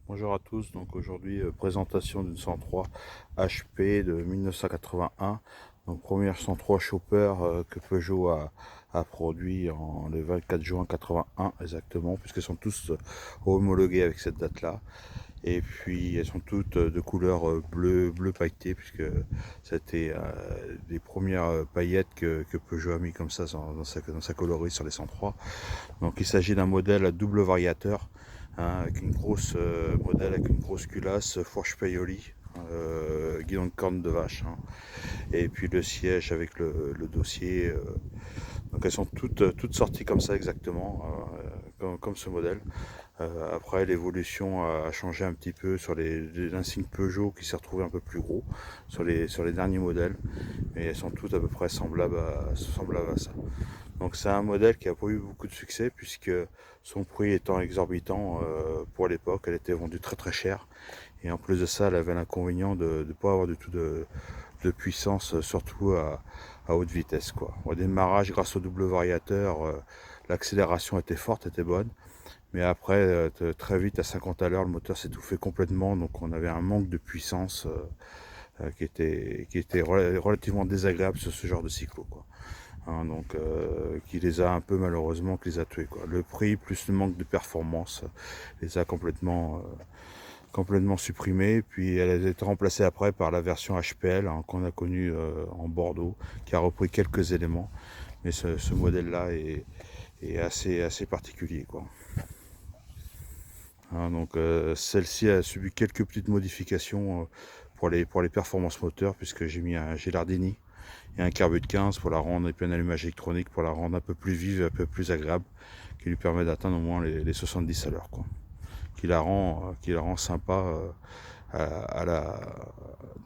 Bonjour à tous, donc aujourd'hui présentation d'une 103 HP de 1981, donc première 103 Chopper que Peugeot a produit le 24 juin 81 exactement, puisqu'elles sont tous homologuées avec cette date là, et puis elles sont toutes de couleur bleu pailleté, puisque c'était les premières paillettes que Peugeot a mis comme ça dans sa coloris sur les 103. Donc il s'agit d'un modèle à double variateur, hein, avec une grosse modèle avec une grosse culasse, fourche Paioli, guidon de corne de vache, hein, et puis le siège avec le dossier. Donc elles sont toutes sorties comme ça exactement, comme ce modèle. Après l'évolution a changé un petit peu sur l'insigne Peugeot qui s'est retrouvé un peu plus gros sur les derniers modèles, mais elles sont toutes à peu près semblables à ça. Donc c'est un modèle qui a pas eu beaucoup de succès puisque son prix étant exorbitant pour l'époque, elle était vendue très cher. Et en plus de ça, elle avait l'inconvénient de ne pas avoir du tout de puissance, surtout à haute vitesse, quoi. Au démarrage, grâce au double variateur, l'accélération était forte, était bonne. Mais après, très vite, à 50 à l'heure, le moteur s'étouffait complètement. Donc on avait un manque de puissance qui était relativement désagréable sur ce genre de cyclo, quoi. Hein, donc qui les a un peu malheureusement qui les a tués, quoi. Le prix plus le manque de performance les a complètement supprimés. Puis elle a été remplacée après par la version HPL, hein, qu'on a connue en Bordeaux, qui a repris quelques éléments. Mais ce modèle-là est assez particulier, quoi. Hein, donc celle-ci a subi quelques petites modifications pour les performances moteurs, puisque j'ai mis un Gilardini et un Carbut 15 pour la rendre, et puis un allumage électronique pour la rendre un peu plus vive, un peu plus agréable, qui lui permet d'atteindre au moins les 70 à l'heure, quoi. Qui la rend sympa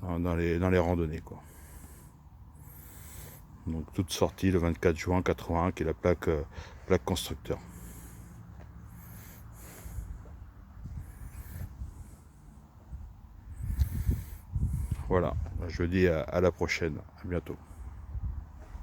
dans les randonnées, quoi. Donc toute sortie le 24 juin 81, qui est la plaque constructeur. Voilà, je dis à la prochaine, à bientôt.